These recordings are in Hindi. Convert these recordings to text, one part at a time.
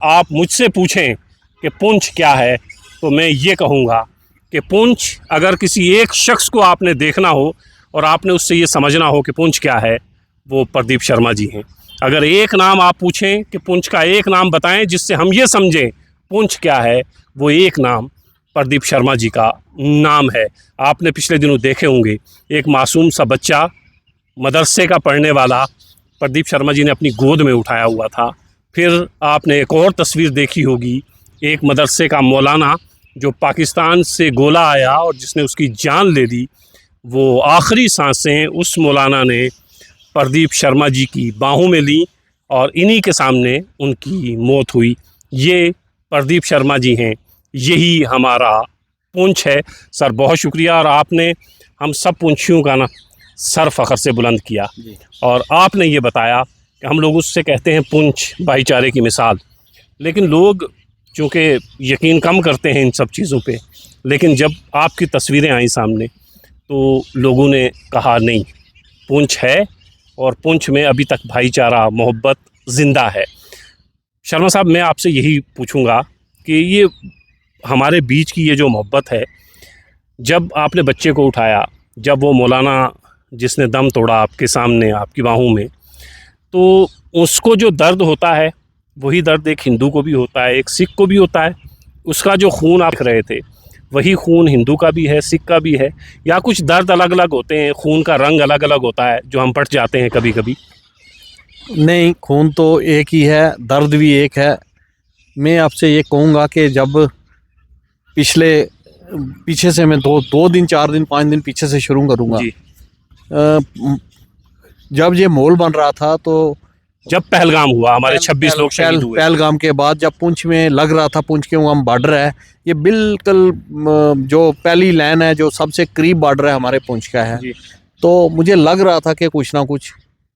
आप मुझसे पूछें कि पुंछ क्या है, तो मैं ये कहूँगा कि पुंछ, अगर किसी एक शख्स को आपने देखना हो और आपने उससे ये समझना हो कि पुंछ क्या है, वो प्रदीप शर्मा जी हैं। अगर एक नाम आप पूछें कि पुंछ का एक नाम बताएं जिससे हम ये समझें पुंछ क्या है, वो एक नाम प्रदीप शर्मा जी का नाम है। आपने पिछले दिनों देखे होंगे, एक मासूम सा बच्चा मदरसे का पढ़ने वाला प्रदीप शर्मा जी ने अपनी गोद में उठाया हुआ था। फिर आपने एक और तस्वीर देखी होगी, एक मदरसे का मौलाना जो पाकिस्तान से गोला आया और जिसने उसकी जान ले ली, वो आखिरी सांसें उस मौलाना ने प्रदीप शर्मा जी की बाहों में ली और इन्हीं के सामने उनकी मौत हुई। ये प्रदीप शर्मा जी हैं, यही हमारा पुंछ है। सर बहुत शुक्रिया, और आपने हम सब पुंछियों का ना सर फ़ख्र से बुलंद किया और आपने ये बताया कि हम लोग उससे कहते हैं पुंछ भाईचारे की मिसाल, लेकिन लोग चूँकि यकीन कम करते हैं इन सब चीज़ों पे, लेकिन जब आपकी तस्वीरें आई सामने तो लोगों ने कहा नहीं, पुंछ है और पुंछ में अभी तक भाईचारा, मोहब्बत ज़िंदा है। शर्मा साहब, मैं आपसे यही पूछूंगा कि ये हमारे बीच की ये जो मोहब्बत है, जब आपने बच्चे को उठाया, जब वो मौलाना जिसने दम तोड़ा आपके सामने आपकी बाहों में, तो उसको जो दर्द होता है वही दर्द एक हिंदू को भी होता है, एक सिख को भी होता है। उसका जो खून आप रहे थे वही खून हिंदू का भी है, सिख का भी है, या कुछ दर्द अलग अलग होते हैं, खून का रंग अलग अलग होता है जो हम पट जाते हैं कभी कभी? नहीं, खून तो एक ही है, दर्द भी एक है। मैं आपसे ये कहूँगा कि जब पीछे से मैं दो दिन, 4 दिन, 5 दिन पीछे से शुरू करूँगा। जी। जब ये मॉल बन रहा था, तो जब पहलगाम हुआ, हमारे 26 लोग शहीद हुए, पहलगाम के बाद जब पुंछ में लग रहा था, पुंछ के हम बॉर्डर है, ये बिल्कुल जो पहली लाइन है, जो सबसे करीब बॉर्डर है हमारे पुंछ का है। तो मुझे लग रहा था कि कुछ ना कुछ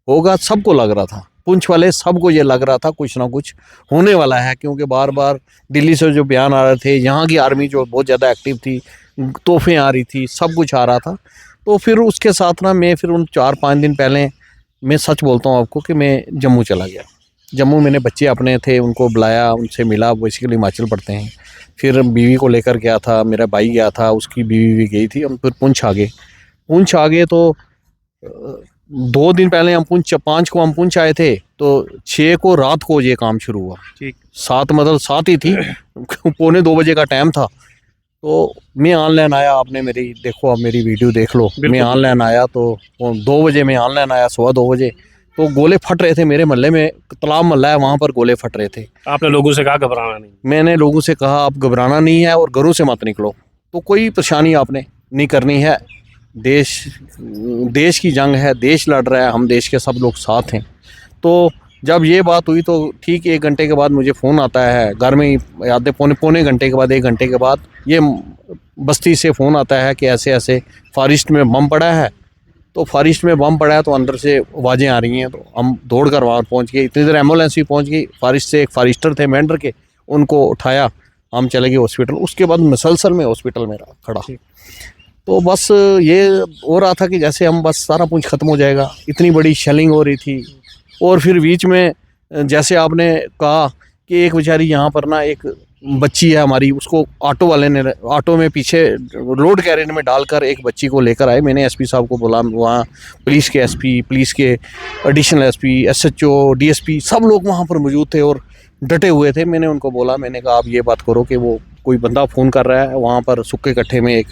होगा, सबको लग रहा था, पुंछ वाले सबको ये लग रहा था कुछ ना कुछ होने वाला है, क्योंकि बार बार दिल्ली से जो बयान आ रहे थे, यहाँ की आर्मी जो बहुत ज़्यादा एक्टिव थी, तोहफें आ रही थी, सब कुछ आ रहा था। तो फिर उसके साथ ना मैं फिर उन 4-5 दिन पहले, मैं सच बोलता हूँ आपको कि मैं जम्मू चला गया। जम्मू मैंने बच्चे अपने थे, उनको बुलाया, उनसे मिला, बेसिकली हिमाचल पढ़ते हैं। फिर बीवी को लेकर गया था, मेरा भाई गया था, उसकी बीवी भी गई थी। हम फिर पुंछ आ गए तो 2 दिन पहले हम 5 को हम पुंछ आए थे, तो 6 को रात को ये काम शुरू हुआ। ठीक। 7 मतलब 7 ही थी, 1:45 बजे का टाइम था। तो मैं ऑनलाइन आया, आपने मेरी देखो, आप मेरी वीडियो देख लो, मैं ऑनलाइन आया तो 2 बजे मैं ऑनलाइन आया, 2:15 बजे, तो गोले फट रहे थे मेरे मोहल्ले में, तालाब मोहल्ला है, वहाँ पर गोले फट रहे थे। आपने लोगों से कहा घबराना नहीं? मैंने लोगों से कहा आप घबराना नहीं है और घरों से मत निकलो, तो कोई परेशानी आपने नहीं करनी है। देश की जंग है, देश लड़ रहा है, हम देश के सब लोग साथ हैं। तो जब ये बात हुई तो ठीक 1 घंटे के बाद मुझे फ़ोन आता है, घर में ही आधे पौने घंटे के बाद, 1 घंटे के बाद ये बस्ती से फ़ोन आता है कि ऐसे ऐसे फॉरेस्ट में बम पड़ा है। तो फॉरेस्ट में बम पड़ा है, तो अंदर से आवाज़ें आ रही हैं, तो हम दौड़ कर वहाँ पहुँच गए। इतनी देर एम्बुलेंस भी पहुँच गई, फॉरेस्ट से एक फॉरेस्टर थे मेंढर के, उनको उठाया, हम चले गए हॉस्पिटल। उसके बाद मुसलसल में हॉस्पिटल में खड़ा। तो बस ये हो रहा था कि जैसे हम बस सारा कुछ ख़त्म हो जाएगा, इतनी बड़ी शेलिंग हो रही थी। और फिर बीच में जैसे आपने कहा कि एक बेचारी यहाँ पर ना, एक बच्ची है हमारी, उसको ऑटो वाले ने, ऑटो में पीछे रोड कैरियर में डालकर एक बच्ची को लेकर आए। मैंने एसपी साहब को बोला, वहाँ पुलिस के एसपी, पुलिस के एडिशनल एसपी, एसएचओ, डीएसपी सब लोग वहाँ पर मौजूद थे और डटे हुए थे। मैंने उनको बोला, मैंने कहा आप ये बात करो कि वो कोई बंदा फ़ोन कर रहा है, वहाँ पर सुक्के कट्ठे में एक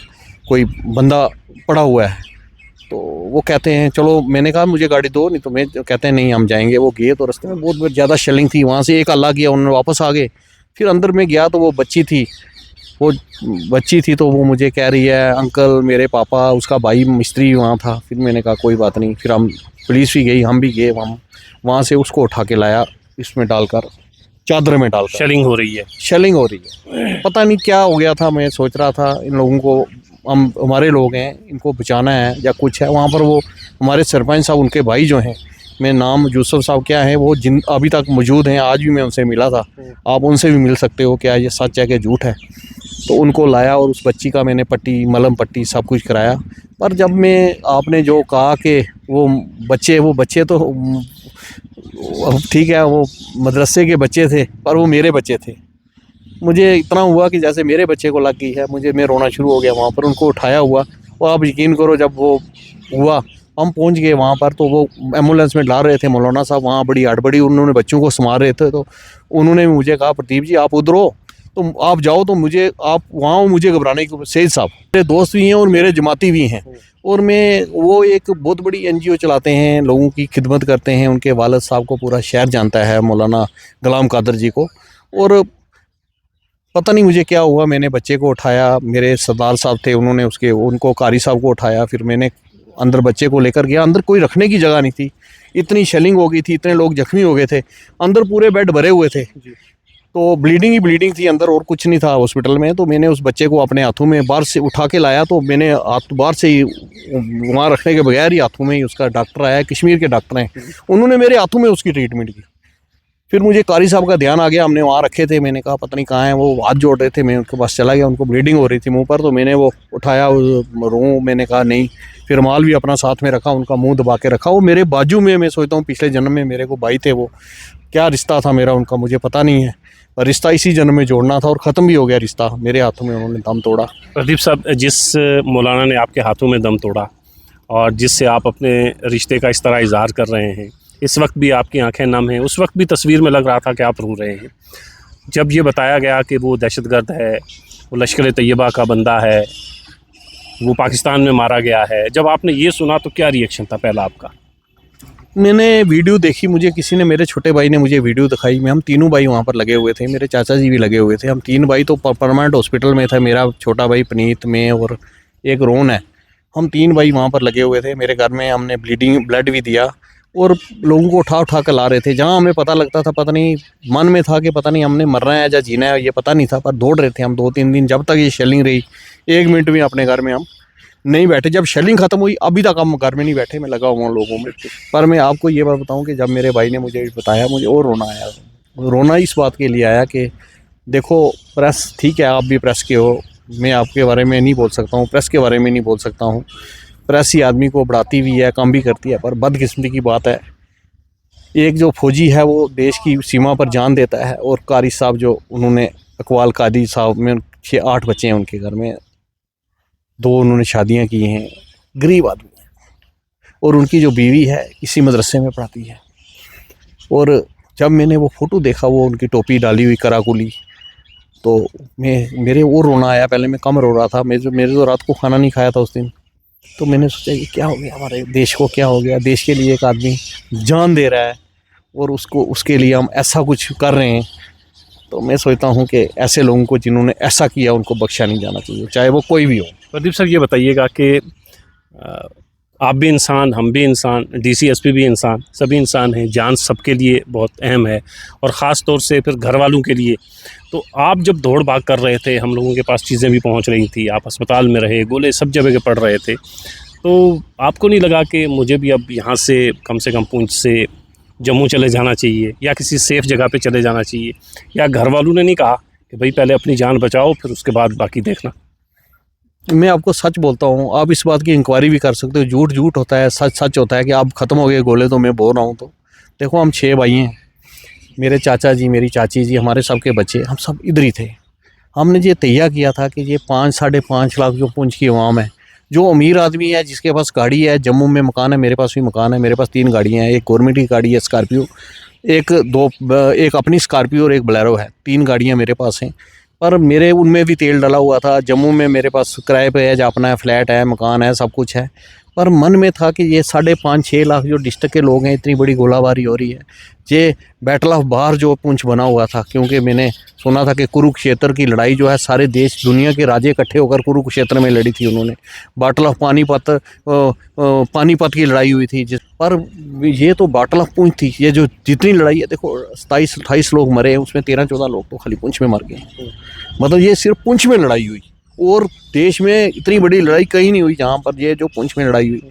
कोई बंदा पड़ा हुआ है। तो वो कहते हैं चलो, मैंने कहा मुझे गाड़ी दो, नहीं तो मैं, कहते हैं नहीं हम जाएंगे। वो गए तो रास्ते में बहुत ज़्यादा शेलिंग थी, वहाँ से एक अल्लाह किया, उन्होंने वापस आ गए। फिर अंदर में गया तो वो बच्ची थी, तो वो मुझे कह रही है अंकल मेरे पापा, उसका भाई मिस्त्री वहाँ था। फिर मैंने कहा कोई बात नहीं। फिर हम, पुलिस भी गई, हम भी गए, वहाँ से उसको उठा के लाया, इसमें डालकर, चादर में डालकर। शेलिंग हो रही है, पता नहीं क्या हो गया था। मैं सोच रहा था इन लोगों को, हम हमारे लोग हैं, इनको बचाना है या कुछ है। वहाँ पर वो हमारे सरपंच साहब, उनके भाई जो हैं, मैं नाम यूसुफ साहब क्या है, वो अभी तक मौजूद हैं। आज भी मैं उनसे मिला था, आप उनसे भी मिल सकते हो, क्या ये सच है कि झूठ है। तो उनको लाया और उस बच्ची का मैंने पट्टी, मलहम पट्टी सब कुछ कराया। पर जब मैं, आपने जो कहा कि वो बच्चे तो अब ठीक है, वो मदरसे के बच्चे थे पर वो मेरे बच्चे थे। मुझे इतना हुआ कि जैसे मेरे बच्चे को लग गई है, मैं रोना शुरू हो गया वहाँ पर। उनको उठाया हुआ, और आप यकीन करो जब वो हुआ, हम पहुँच गए वहाँ पर, तो वो एम्बुलेंस में ला रहे थे मौलाना साहब, वहाँ बड़ी हड़बड़ी, उन्होंने बच्चों को संभाल रहे थे। तो उन्होंने मुझे कहा, प्रदीप जी आप उधर हो, तो आप जाओ, तो मुझे आप वहाँ हो, मुझे घबराने की। सैयद साहब मेरे दोस्त भी हैं और मेरे जमाती भी हैं, और मैं वो एक बहुत बड़ी एनजीओ चलाते हैं, लोगों की खिदमत करते हैं। उनके वालिद साहब को पूरा शहर जानता है, मौलाना गुलाम कादर जी को। और पता नहीं मुझे क्या हुआ, मैंने बच्चे को उठाया, मेरे सरदार साहब थे, उनको कारी साहब को उठाया, फिर मैंने अंदर बच्चे को लेकर गया। अंदर कोई रखने की जगह नहीं थी, इतनी शेलिंग हो गई थी, इतने लोग जख्मी हो गए थे, अंदर पूरे बेड भरे हुए थे, तो ब्लीडिंग ही ब्लीडिंग थी अंदर, और कुछ नहीं था हॉस्पिटल में। तो मैंने उस बच्चे को अपने हाथों में बाहर से उठा के लाया, तो मैंने हाथ बाहर से ही वहाँ रखने के बगैर ही हाथों में ही, उसका डॉक्टर आया, कश्मीर के डॉक्टर हैं, उन्होंने मेरे हाथों में उसकी ट्रीटमेंट की। फिर मुझे कारी साहब का ध्यान आ गया, हमने वहाँ रखे थे, मैंने कहा पता नहीं कहाँ हैं, वो हाथ जोड़ रहे थे, मैं उनके पास चला गया, उनको ब्लीडिंग हो रही थी मुंह पर, तो मैंने वो उठाया, रो, मैंने कहा नहीं, फिर माल भी अपना साथ में रखा, उनका मुंह दबा के रखा। वो मेरे बाजू में, मैं सोचता हूँ पिछले जन्म में मेरे को भाई थे, वो क्या रिश्ता था मेरा उनका मुझे पता नहीं है, पर रिश्ता इसी जन्म में जोड़ना था, और ख़त्म भी हो गया रिश्ता, मेरे हाथों में उन्होंने दम तोड़ा। प्रदीप साहब, जिस मौलाना ने आपके हाथों में दम तोड़ा और जिससे आप अपने रिश्ते का इस तरह इजहार कर रहे हैं, इस वक्त भी आपकी आंखें नम हैं, उस वक्त भी तस्वीर में लग रहा था कि आप रो रहे हैं। जब ये बताया गया कि वो दहशतगर्द है, वो लश्कर तैयबा का बंदा है, वो पाकिस्तान में मारा गया है, जब आपने ये सुना तो क्या रिएक्शन था पहला आपका? मैंने वीडियो देखी, मुझे किसी ने, मेरे छोटे भाई ने मुझे वीडियो दिखाई, हम तीनों भाई वहाँ पर लगे हुए थे, मेरे चाचा जी भी लगे हुए थे, हम तीन भाई तो परमानेंट हॉस्पिटल में थे, मेरा छोटा भाई पनीत, मैं और एक रोन है, हम तीन भाई वहाँ पर लगे हुए थे। मेरे घर में हमने ब्लड भी दिया, और लोगों को उठा उठा कर ला रहे थे, जहाँ हमें पता लगता था, पता नहीं मन में था कि पता नहीं हमने मरना है या जीना है, ये पता नहीं था, पर दौड़ रहे थे हम 2-3 दिन, जब तक ये शेलिंग रही। 1 मिनट भी अपने घर में हम नहीं बैठे, जब शेलिंग ख़त्म हुई अभी तक हम घर में नहीं बैठे, मैं लगा हुआ हूँ लोगों में। पर मैं आपको ये बात बताऊँ कि जब मेरे भाई ने मुझे बताया, मुझे और रोना आया। रोना इस बात के लिए आया कि देखो, प्रेस ठीक है, आप भी प्रेस के हो, मैं आपके बारे में नहीं बोल सकता हूँ, प्रेस के बारे में नहीं बोल सकता हूँ, प्रेस ही आदमी को बढ़ाती भी है, काम भी करती है, पर बदकिस्मती की बात है, एक जो फौजी है वो देश की सीमा पर जान देता है, और कारी साहब जो उन्होंने, अकवाल कादी साहब में 6-8 बच्चे हैं उनके घर में, 2 उन्होंने शादियां की हैं, गरीब आदमी है, और उनकी जो बीवी है इसी मदरसे में पढ़ाती है। और जब मैंने वो फ़ोटो देखा, वो उनकी टोपी डाली हुई कराकुली, तो मेरे वो रोना आया। पहले मैं कम रो रहा था, मेरे तो रात को खाना नहीं खाया था उस दिन, तो मैंने सोचा कि क्या हो गया हमारे देश को, क्या हो गया, देश के लिए एक आदमी जान दे रहा है और उसके लिए हम ऐसा कुछ कर रहे हैं। तो मैं सोचता हूँ कि ऐसे लोगों को जिन्होंने ऐसा किया उनको बख्शा नहीं जाना चाहिए, चाहे वो कोई भी हो। प्रदीप सर, ये बताइएगा कि आप भी इंसान, हम भी इंसान, DCSP भी इंसान, सभी इंसान हैं, जान सबके लिए बहुत अहम है, और ख़ास तौर से फिर घर वालों के लिए। तो आप जब दौड़ भाग कर रहे थे, हम लोगों के पास चीज़ें भी पहुंच रही थी, आप अस्पताल में रहे, गोले सब जगह के पड़ रहे थे, तो आपको नहीं लगा कि मुझे भी अब यहाँ से कम पुंछ से जम्मू चले जाना चाहिए, या किसी सेफ़ जगह पे चले जाना चाहिए, या घर वालों ने नहीं कहा कि भाई पहले अपनी जान बचाओ फिर उसके बाद बाकी देखना? मैं आपको सच बोलता हूँ, आप इस बात की इंक्वायरी भी कर सकते हो, झूठ झूठ होता है, सच सच होता है कि आप ख़त्म हो गए गोले, तो मैं बोल रहा हूँ। तो देखो, हम 6 भाई हैं, मेरे चाचा जी, मेरी चाची जी, हमारे सब के बच्चे, हम सब इधर ही थे। हमने ये तैयार किया था कि ये 5-5.5 लाख जो पुंछ की अवाम है, जो अमीर आदमी है, जिसके पास गाड़ी है, जम्मू में मकान है, मेरे पास भी मकान है, मेरे पास 3 गाड़ियाँ हैं, एक गवर्नमेंट की गाड़ी है स्कॉर्पियो, एक अपनी स्कॉर्पियो और एक बोलेरो है, 3 गाड़ियाँ मेरे पास हैं। पर मेरे उनमें भी तेल डला हुआ था। जम्मू में मेरे पास किराए पे है, अपना है, फ्लैट है, मकान है, सब कुछ है। पर मन में था कि ये 5.5-6 लाख जो डिस्ट्रिक्ट के लोग हैं, इतनी बड़ी गोलाबारी हो रही है, ये बैटल ऑफ बार जो पुंछ बना हुआ था, क्योंकि मैंने सुना था कि कुरुक्षेत्र की लड़ाई जो है, सारे देश दुनिया के राजे इकट्ठे होकर कुरुक्षेत्र में लड़ी थी उन्होंने। बैटल ऑफ पानीपत की लड़ाई हुई थी पर ये तो बैटल ऑफ पुंछ थी। ये जो जितनी लड़ाई है, देखो 27-28 लोग मरे हैं, उसमें 13-14 लोग तो खाली पुंछ में मर गए। मतलब ये सिर्फ पुंछ में लड़ाई हुई, और देश में इतनी बड़ी लड़ाई कहीं नहीं हुई जहाँ पर ये जो पुंछ में लड़ाई हुई।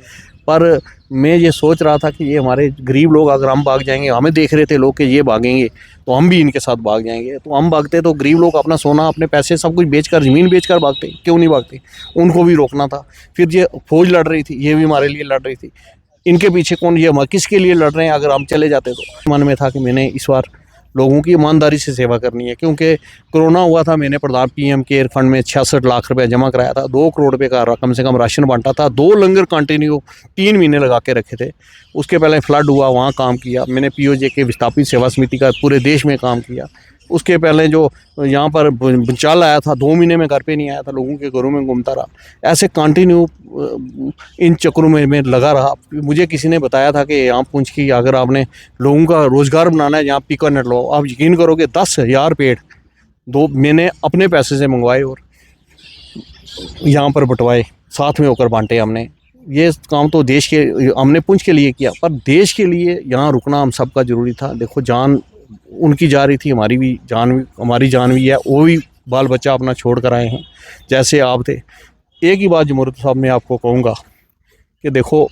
पर मैं ये सोच रहा था कि ये हमारे गरीब लोग अगर हम भाग जाएंगे, हमें देख रहे थे लोग कि ये भागेंगे तो हम भी इनके साथ भाग जाएंगे, तो हम भागते तो गरीब लोग अपना सोना, अपने पैसे सब कुछ बेचकर, ज़मीन बेचकर भागते, क्यों नहीं भागते? उनको भी रोकना था। फिर ये फौज लड़ रही थी, ये भी हमारे लिए लड़ रही थी। इनके पीछे कौन, ये हम किसके लिए लड़ रहे हैं? अगर हम चले जाते तो मन में था कि मैंने इस बार लोगों की ईमानदारी से सेवा करनी है, क्योंकि कोरोना हुआ था, मैंने प्रधान PM केयर फंड में 66 लाख रुपया जमा कराया था, 2 करोड़ रुपये का कम से कम राशन बांटा था, 2 लंगर कंटिन्यू 3 महीने लगा के रखे थे। उसके पहले फ्लड हुआ, वहाँ काम किया मैंने, POJ के विस्थापित सेवा समिति का पूरे देश में काम किया। उसके पहले जो यहाँ पर भूचाल आया था, 2 महीने में घर पे नहीं आया था, लोगों के घरों में घूमता रहा। ऐसे कंटिन्यू इन चक्रों में मैं लगा रहा। मुझे किसी ने बताया था कि यहाँ पुंछ की अगर आपने लोगों का रोज़गार बनाना है, यहाँ पीकर नेट लो। आप यकीन करोगे 10,000 पेड़ मैंने अपने पैसे से मंगवाए और यहाँ पर बंटवाए, साथ में होकर बांटे हमने। ये काम तो देश के, हमने पुंछ के लिए किया, पर देश के लिए यहाँ रुकना हम सबका ज़रूरी था। देखो जान उनकी जा रही थी, हमारी जान भी है। वो भी बाल बच्चा अपना छोड़ कर आए हैं जैसे आप थे। एक ही बात जमहूरियत साहब मैं आपको कहूँगा कि देखो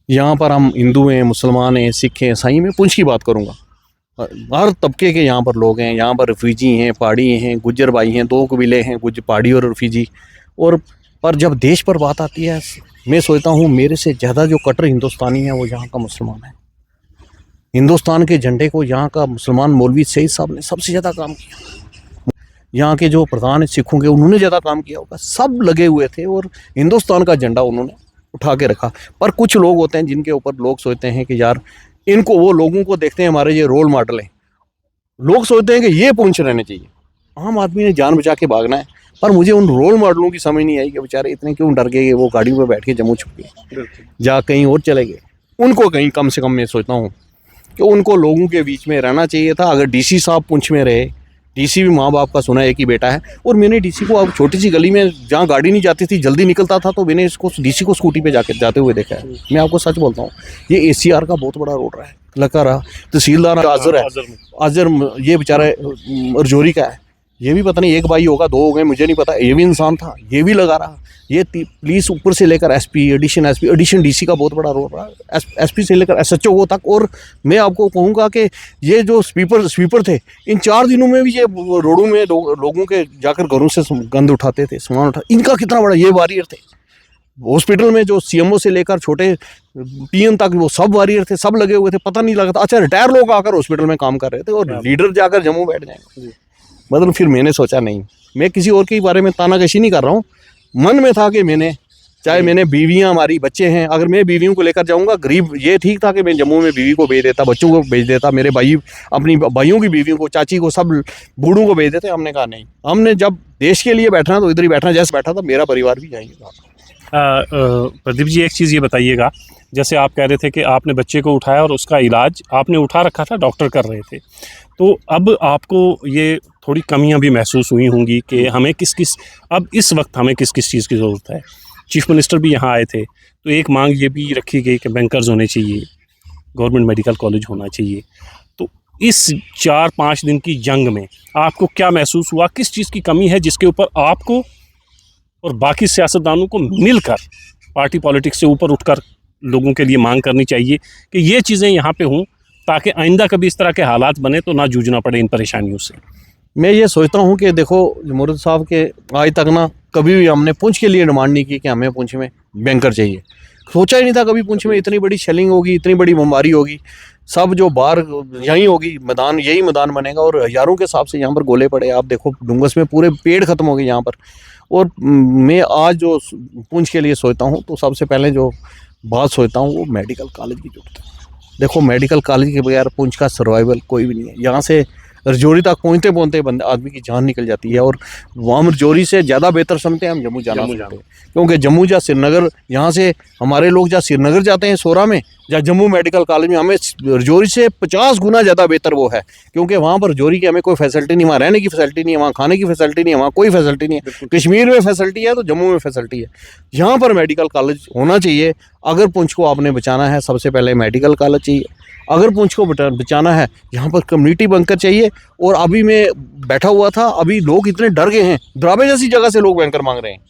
यहाँ पर हम हिंदू हैं, मुसलमान हैं, सिख हैं, ईसाई, मैं पुंछ की बात करूँगा। हर तबके के यहाँ पर लोग हैं। यहाँ पर रफीजी हैं, पहाड़ी हैं, गुज्जर भाई हैं, 2 कबीले हैं, पहाड़ी और रफीजी। और पर जब देश पर बात आती है, मैं सोचता हूँ मेरे से ज़्यादा जो कट्टर हिंदुस्तानी है वो यहाँ का मुसलमान है। हिंदुस्तान के झंडे को यहाँ का मुसलमान मौलवी सईद साहब ने सबसे ज़्यादा काम किया। यहाँ के जो प्रधान सिखों के, उन्होंने ज़्यादा काम किया होगा। सब लगे हुए थे और हिंदुस्तान का झंडा उन्होंने उठा के रखा। पर कुछ लोग होते हैं जिनके ऊपर लोग सोचते हैं कि यार इनको, वो लोगों को देखते हैं हमारे ये रोल मॉडल हैं, लोग सोचते हैं कि ये पुंछ रहने चाहिए। आम आदमी ने जान बचा के भागना है। पर मुझे उन रोल मॉडलों की समझ नहीं आई कि बेचारे इतने क्यों डर गए, वो गाड़ियों पर बैठ के जम्मू छुप गए, जा कहीं और चले गए। उनको कहीं कम से कम मैं सोचता हूँ कि उनको लोगों के बीच में रहना चाहिए था। अगर DC साहब पुंछ में रहे, DC भी माँ बाप का सुना, एक ही बेटा है। और मैंने DC को अब छोटी सी गली में जहाँ गाड़ी नहीं जाती थी, जल्दी निकलता था, तो मैंने इसको DC को स्कूटी पे जाते हुए देखा है। मैं आपको सच बोलता हूँ, ये ACR का बहुत बड़ा रोल रहा है, लगा रहा। तहसीलदार आजर ये बेचारा रजौरी का है, ये भी पता नहीं 1 भाई होगा 2 हो गए, मुझे नहीं पता। ये भी इंसान था, ये भी लगा रहा। ये पुलिस ऊपर से लेकर SP, एडिशन DC का बहुत बड़ा रोल रहा, SP से लेकर SHO तक। और मैं आपको कहूँगा कि ये जो स्वीपर थे, इन 4 दिनों में भी ये रोडों में लोगों के जाकर घरों से गंद उठाते थे, सामान इनका कितना बड़ा ये वॉरियर थे। हॉस्पिटल में जो CMO से लेकर छोटे PM तक वो सब वॉरियर थे, सब लगे हुए थे, पता नहीं लगता। अच्छा, रिटायर लोग आकर हॉस्पिटल में काम कर रहे थे और लीडर जाकर जम्मू बैठ जाएंगे। मतलब फिर मैंने सोचा नहीं, मैं किसी और के बारे में तानाकशी नहीं कर रहा हूँ। मन में था कि मैंने बीवियाँ, हमारी बच्चे हैं, अगर मैं बीवियों को लेकर जाऊँगा, गरीब, ये ठीक था कि मैं जम्मू में बीवी को भेज देता, बच्चों को भेज देता, मेरे भाई अपनी भाइयों की बीवियों को, चाची को, सब बूढ़ों को भेज देते। हमने कहा नहीं, हमने जब देश के लिए बैठना तो इधर ही बैठना। जैसे बैठा था मेरा परिवार भी जाएंगे। प्रदीप जी, एक चीज़ ये बताइएगा, जैसे आप कह रहे थे कि आपने बच्चे को उठाया और उसका इलाज आपने उठा रखा था, डॉक्टर कर रहे थे, तो अब आपको ये थोड़ी कमियां भी महसूस हुई होंगी कि हमें अब इस वक्त हमें किस चीज़ की ज़रूरत है। चीफ मिनिस्टर भी यहाँ आए थे, तो एक मांग ये भी रखी गई कि बैंकर्स होने चाहिए, गवर्नमेंट मेडिकल कॉलेज होना चाहिए। तो इस 4-5 दिन की जंग में आपको क्या महसूस हुआ, किस चीज़ की कमी है जिसके ऊपर आपको और बाकी सियासतदानों को मिलकर पार्टी पॉलिटिक्स से ऊपर उठकर लोगों के लिए मांग करनी चाहिए कि ये चीज़ें यहाँ पे हों, ताकि आइंदा कभी इस तरह के हालात बने तो ना जूझना पड़े इन परेशानियों से। मैं ये सोचता हूँ कि देखो, जमहूरियत साहब के आज तक ना कभी भी हमने पुंछ के लिए डिमांड नहीं की कि हमें पुंछ में बैंकर चाहिए। सोचा ही नहीं था कभी पुंछ में इतनी बड़ी शेलिंग होगी, इतनी बड़ी बमबारी होगी। सब जो बाहर यहीं होगी, मैदान यही मैदान बनेगा और हज़ारों के हिसाब से यहाँ पर गोले पड़े। आप देखो डुंगस में पूरे पेड़ ख़त्म हो गए यहाँ पर। और मैं आज जो पुंछ के लिए सोचता हूँ तो सबसे पहले जो बात सोचता हूँ वो मेडिकल कॉलेज की जरूरत है। देखो, मेडिकल कॉलेज के बगैर पुंछ का सर्वाइवल कोई भी नहीं है। यहाँ से रजौरी तक पहुँचते पहुँचते बंदे आदमी की जान निकल जाती है। और वहाँ रजौरी से ज़्यादा बेहतर समझते हैं हम जम्मू जाना, क्योंकि जम्मू या श्रीनगर, यहाँ से हमारे लोग जहाँ श्रीनगर जाते हैं सोरा में, या जम्मू मेडिकल कॉलेज में, हमें रजौरी से 50 गुना ज़्यादा बेहतर वो है। क्योंकि वहाँ पर रजौरी की हमें कोई फैसिलिटी नहीं, वहाँ रहने की फैसिलिटी नहीं है, वहाँ खाने की फैसिलिटी नहीं है, वहाँ कोई फैसिलिटी नहीं है। कश्मीर में फैसिलिटी है तो जम्मू में फैसिलिटी है। यहाँ पर मेडिकल कॉलेज होना चाहिए। अगर पुंछ को आपने बचाना है, सबसे पहले मेडिकल कॉलेज चाहिए। अगर पुंछ को बचाना है, यहाँ पर कम्युनिटी बैंकर चाहिए। और अभी मैं बैठा हुआ था, अभी लोग इतने डर गए हैं, द्राबे जैसी जगह से लोग बैंकर मांग रहे हैं।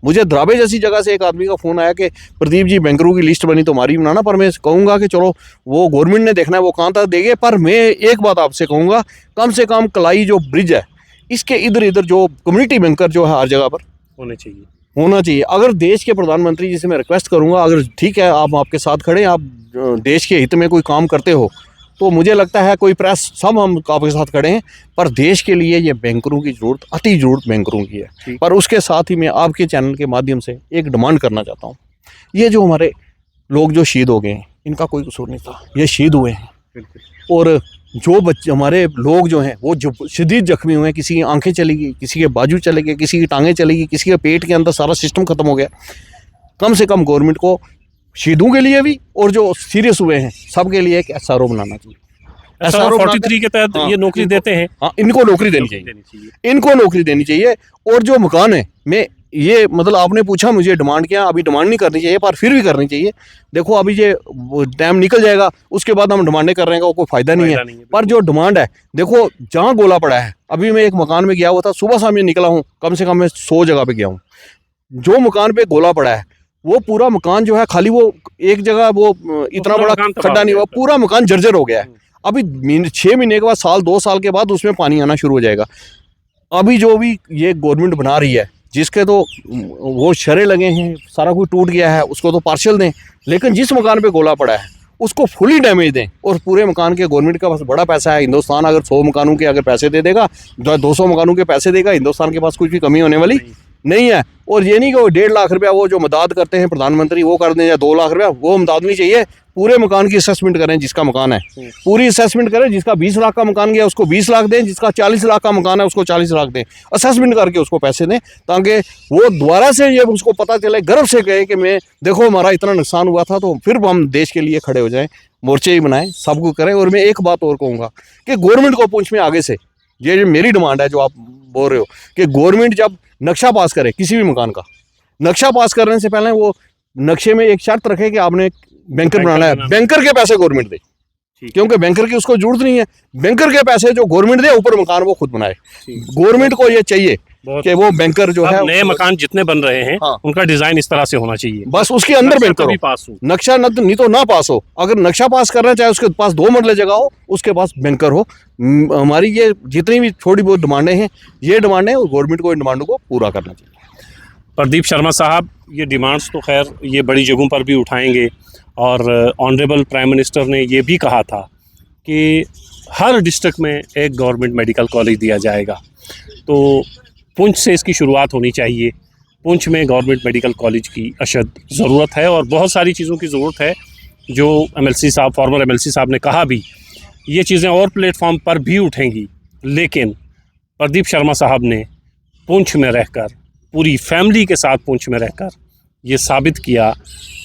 मुझे द्राबे जैसी जगह से एक आदमी का फ़ोन आया कि प्रदीप जी, बैंकरों की लिस्ट बनी तो हमारी बनाना। पर मैं कहूँगा कि चलो वो गवर्नमेंट ने देखना है, वो कहाँ तक देंगे। पर मैं एक बात आपसे कहूँगा, कम से कम कलाई जो ब्रिज है, इसके इधर जो कम्युनिटी बैंकर जो है हर जगह पर होने चाहिए। होना चाहिए। अगर देश के प्रधानमंत्री जी से मैं रिक्वेस्ट करूंगा, अगर ठीक है आप आपके साथ खड़े हैं, आप देश के हित में कोई काम करते हो, तो मुझे लगता है कोई प्रेस सब हम आपके साथ खड़े हैं, पर देश के लिए ये बैंकरों की ज़रूरत, अति ज़रूरत बैंकरों की है। पर उसके साथ ही मैं आपके चैनल के माध्यम से एक डिमांड करना चाहता हूँ, ये जो हमारे लोग जो शहीद हो गए हैं, इनका कोई कसूर नहीं था, ये शहीद हुए हैं। और जो बच्चे हमारे लोग जो हैं वो जो शदीद जख्मी हुए हैं, किसी की आंखें चली गई, किसी के बाजू चले गए, किसी की टांगें चली गई, किसी के पेट के अंदर सारा सिस्टम ख़त्म हो गया। कम से कम गवर्नमेंट को शहीदों के लिए भी और जो सीरियस हुए हैं सब के लिए एक SRO बनाना चाहिए। SRO 43 के तहत ये नौकरी देते हैं। हाँ, इनको नौकरी देनी चाहिए, इनको नौकरी देनी चाहिए। और जो मकान है, मैं ये मतलब आपने पूछा मुझे डिमांड क्या, अभी डिमांड नहीं करनी चाहिए पर फिर भी करनी चाहिए। देखो अभी ये टाइम निकल जाएगा, उसके बाद हम डिमांडें कर रहे हैं, कोई फायदा नहीं है। पर जो डिमांड है, देखो जहाँ गोला पड़ा है, अभी मैं एक मकान में गया हुआ था, सुबह शाम निकला हूँ, कम से कम मैं 100 जगह पे गया हूँ। जो मकान पे गोला पड़ा है वो पूरा मकान जो है, खाली वो एक जगह वो इतना बड़ा खड्डा नहीं हुआ, पूरा मकान जर्जर हो गया है। अभी 6 महीने के बाद, साल 2 साल के बाद उसमें पानी आना शुरू हो जाएगा। अभी जो भी ये गवर्नमेंट बना रही है, जिसके तो वो शरे लगे हैं, सारा कुछ टूट गया है, उसको तो पार्शियल दें, लेकिन जिस मकान पे गोला पड़ा है उसको फुली डैमेज दें। और पूरे मकान के गवर्नमेंट के पास बड़ा पैसा है, हिंदुस्तान अगर 100 मकानों के अगर पैसे दे देगा, 200 मकानों के पैसे देगा, हिंदुस्तान के पास कुछ भी कमी होने वाली नहीं है। और ये नहीं कि वो 1.5 लाख रुपया वो जो मदद करते हैं प्रधानमंत्री वो कर दें, या 2 लाख रुपया, वो मदद नहीं चाहिए। पूरे मकान की असेसमेंट करें, जिसका मकान है पूरी असेसमेंट करें। जिसका 20 लाख का मकान गया उसको 20 लाख दें, जिसका 40 लाख का मकान है उसको 40 लाख दें, असेसमेंट करके उसको पैसे दें, ताकि वो दोबारा से ये उसको पता चले, गर्व से कहे कि मैं देखो हमारा इतना नुकसान हुआ था, तो फिर हम देश के लिए खड़े हो जाएं, मोर्चे ही बनाएं, सब कुछ करें। और मैं एक बात और कहूँगा कि गवर्नमेंट को पूंछ में आगे से, ये मेरी डिमांड है जो आप बोल रहे हो, कि गवर्नमेंट जब नक्शा पास करे किसी भी मकान का, नक्शा पास करने से पहले वो नक्शे में एक शर्त रखे कि आपने बैंकर बनाना है, बैंकर के पैसे गवर्नमेंट दे, क्योंकि बैंकर की उसको जरूरत नहीं है। बैंकर के पैसे जो गवर्नमेंट दे, ऊपर मकान वो खुद बनाए। गवर्नमेंट को ये चाहिए कि वो बैंकर जो है, नए मकान जितने बन रहे हैं उनका डिजाइन इस तरह से होना चाहिए, बस उसके अंदर बैंकर पास हो, नक्शा नहीं तो ना पास हो। अगर नक्शा पास करना चाहे उसके पास 2 मरले जगह हो, उसके पास बैंकर हो। हमारी ये जितनी भी थोड़ी बहुत डिमांडें हैं, ये डिमांडें गवर्नमेंट को इन डिमांडों को पूरा करना चाहिए। प्रदीप शर्मा साहब, ये डिमांड्स तो खैर ये बड़ी जगहों पर भी उठाएंगे, और ऑनरेबल प्राइम मिनिस्टर ने ये भी कहा था कि हर डिस्ट्रिक्ट में एक गवर्नमेंट मेडिकल कॉलेज दिया जाएगा। तो पुंछ से इसकी शुरुआत होनी चाहिए। पुंछ में गवर्नमेंट मेडिकल कॉलेज की अशद ज़रूरत है, और बहुत सारी चीज़ों की ज़रूरत है जो MLC साहब, फॉर्मर MLC साहब ने कहा भी। ये चीज़ें और प्लेटफॉर्म पर भी उठेंगी, लेकिन प्रदीप शर्मा साहब ने पुंछ में रहकर, पूरी फैमिली के साथ पुंछ में रहकर ये साबित किया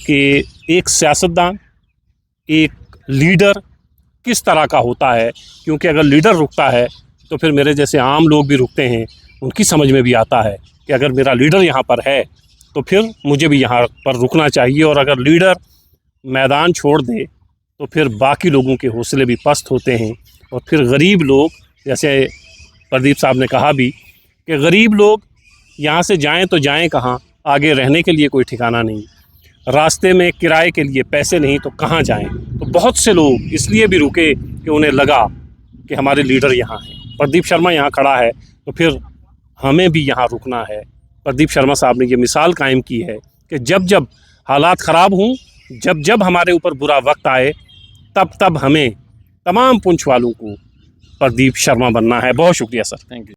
कि एक सियासतदान, एक लीडर किस तरह का होता है। क्योंकि अगर लीडर रुकता है तो फिर मेरे जैसे आम लोग भी रुकते हैं, उनकी समझ में भी आता है कि अगर मेरा लीडर यहाँ पर है तो फिर मुझे भी यहाँ पर रुकना चाहिए। और अगर लीडर मैदान छोड़ दे तो फिर बाकी लोगों के हौसले भी पस्त होते हैं, और फिर गरीब लोग, जैसे प्रदीप साहब ने कहा भी कि गरीब लोग यहाँ से जाएं तो जाएं कहाँ, आगे रहने के लिए कोई ठिकाना नहीं, रास्ते में किराए के लिए पैसे नहीं तो कहाँ जाएं। तो बहुत से लोग इसलिए भी रुके कि उन्हें लगा कि हमारे लीडर यहाँ हैं, प्रदीप शर्मा यहाँ खड़ा है, तो फिर हमें भी यहाँ रुकना है। प्रदीप शर्मा साहब ने ये मिसाल कायम की है कि जब जब हालात ख़राब हों, जब जब हमारे ऊपर बुरा वक्त आए, तब तब हमें तमाम पुंछ वालों को प्रदीप शर्मा बनना है। बहुत शुक्रिया सर, थैंक यू।